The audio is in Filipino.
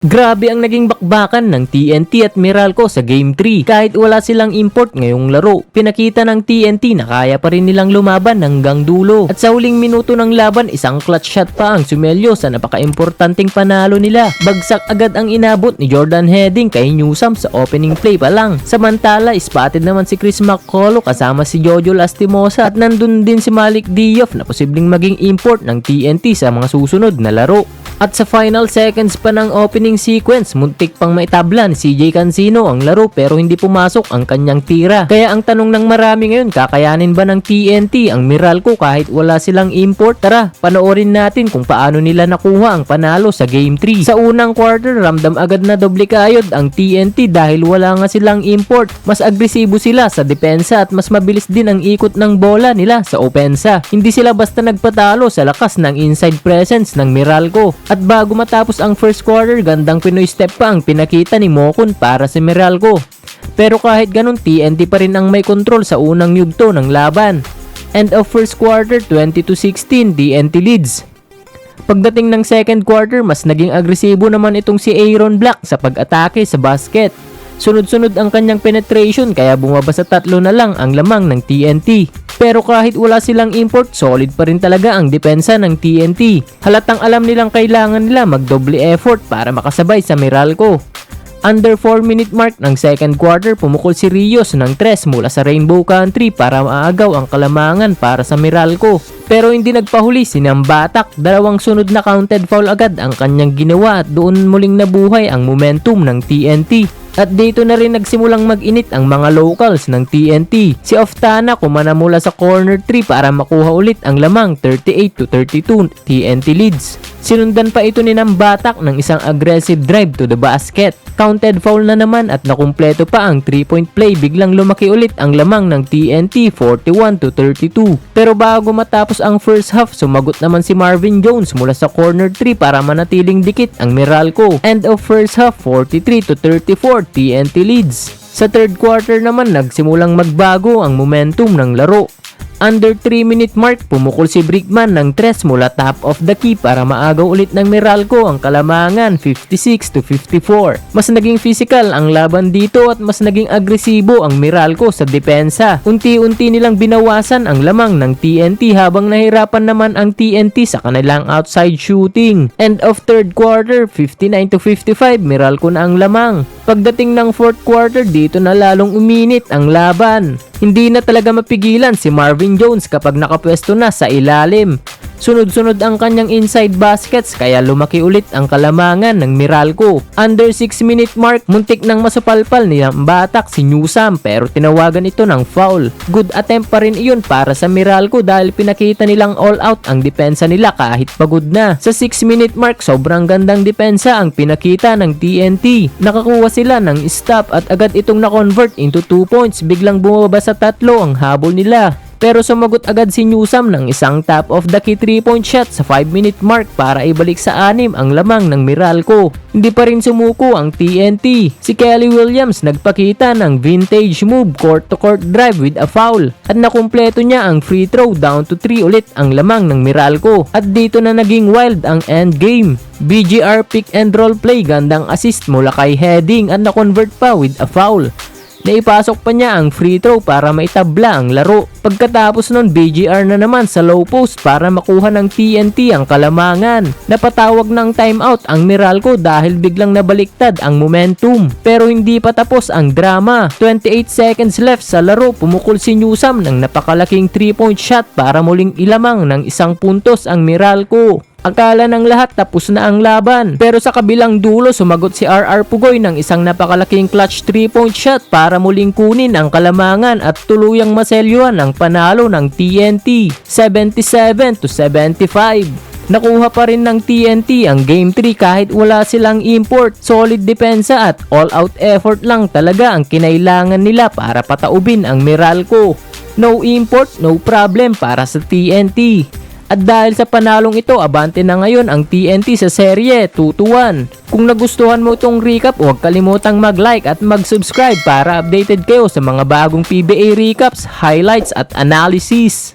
Grabe ang naging bakbakan ng TNT at Meralco sa Game 3. Kahit wala silang import ngayong laro, pinakita ng TNT na kaya pa rin nilang lumaban hanggang dulo. At sa huling minuto ng laban, isang clutch shot pa ang sumelyo sa napaka-importanting panalo nila. Bagsak agad ang inabot ni Jordan Heading kay Newsam sa opening play pa lang. Samantala, spotted naman si Chris McCullough kasama si Jojo Lastimosa at nandun din si Malik Diouf na posibleng maging import ng TNT sa mga susunod na laro. At sa final seconds pa ng opening sequence, muntik pang maitabla ni CJ Cancino ang laro pero hindi pumasok ang kanyang tira. Kaya ang tanong ng marami ngayon, kakayanin ba ng TNT ang Meralco kahit wala silang import? Tara, panoorin natin kung paano nila nakuha ang panalo sa Game 3. Sa unang quarter, ramdam agad na doble kayod ang TNT dahil wala nga silang import. Mas agresibo sila sa depensa at mas mabilis din ang ikot ng bola nila sa opensa. Hindi sila basta nagpatalo sa lakas ng inside presence ng Meralco. At bago matapos ang first quarter, gandang Pinoy step pa ang pinakita ni Mokun para sa Meralco. Pero kahit ganun, TNT pa rin ang may kontrol sa unang yugto ng laban. End of first quarter, 20-16, TNT leads. Pagdating ng second quarter, mas naging agresibo naman itong si Aaron Black sa pag-atake sa basket. Sunod-sunod ang kanyang penetration kaya bumaba sa 3 na lang ang lamang ng TNT. Pero kahit wala silang import, solid pa rin talaga ang depensa ng TNT. Halatang alam nilang kailangan nila magdoble effort para makasabay sa Meralco. Under 4-minute mark ng second quarter, pumukol si Rios ng 3 mula sa Rainbow Country para maagaw ang kalamangan para sa Meralco. Pero hindi nagpahuli si Nambatak, 2 sunod na counted foul agad ang kanyang ginawa at doon muling nabuhay ang momentum ng TNT. At dito na rin nagsimulang mag-init ang mga locals ng TNT. Si Oftana kumana mula sa corner 3 para makuha ulit ang lamang 38-32 TNT leads. Sinundan pa ito ni Nambatak ng isang aggressive drive to the basket. Counted foul na naman at nakumpleto pa ang 3-point play, biglang lumaki ulit ang lamang ng TNT 41-32. Pero bago matapos ang first half, sumagot naman si Marvin Jones mula sa corner 3 para manatiling dikit ang Meralco. End of first half, 43-34 TNT leads. Sa third quarter naman, nagsimulang magbago ang momentum ng laro. Under 3-minute mark, pumukol si Brickman ng 3 mula top of the key para maagaw ulit ng Meralco ang kalamangan 56-54. Mas naging physical ang laban dito at mas naging agresibo ang Meralco sa depensa. Unti-unti nilang binawasan ang lamang ng TNT habang nahirapan naman ang TNT sa kanilang outside shooting. End of third quarter, 59-55, Meralco na ang lamang. Pagdating ng fourth quarter, dito na lalong uminit ang laban. Hindi na talaga mapigilan si Marvin Jones kapag nakapwesto na sa ilalim. Sunod-sunod ang kanyang inside baskets kaya lumaki ulit ang kalamangan ng Meralco. Under 6-minute mark, muntik nang masupalpal ni Nambatak si Newsam pero tinawagan ito ng foul. Good attempt pa rin iyon para sa Meralco dahil pinakita nilang all out ang depensa nila kahit pagod na. Sa 6-minute mark, sobrang gandang depensa ang pinakita ng TNT. Nakakuha sila ng stop at agad itong na-convert into 2 points. Biglang bumaba sa 3 ang habol nila. Pero sumagot agad si Newsam ng isang top of the key 3-point shot sa 5-minute mark para ibalik sa 6 ang lamang ng Meralco. Hindi pa rin sumuko ang TNT. Si Kelly Williams nagpakita ng vintage move, court-to-court drive with a foul. At nakumpleto niya ang free throw, down to 3 ulit ang lamang ng Meralco. At dito na naging wild ang endgame. BGR pick and roll play, gandang assist mula kay Heading at na-convert pa with a foul. Naipasok pa niya ang free throw para maitabla ang laro. Pagkatapos nun, BGR na naman sa low post para makuha ng TNT ang kalamangan. Napatawag ng timeout ang Meralco dahil biglang nabaliktad ang momentum. Pero hindi pa tapos ang drama. 28 seconds left sa laro, pumukol si Newsam ng napakalaking 3-point shot para muling ilamang ng 1 puntos ang Meralco. Akala ng lahat tapos na ang laban. Pero sa kabilang dulo, sumagot si RR Pugoy ng isang napakalaking clutch 3-point shot para muling kunin ang kalamangan at tuluyang maselyuan ang panalo ng TNT 77-75. Nakuha pa rin ng TNT ang Game 3 kahit wala silang import. Solid depensa at all-out effort lang talaga ang kinailangan nila para pataubin ang Meralco. No import, no problem para sa TNT. At dahil sa panalong ito, abante na ngayon ang TNT sa serye 2-1. Kung nagustuhan mo itong recap, huwag kalimutang mag-like at mag-subscribe para updated kayo sa mga bagong PBA recaps, highlights at analysis.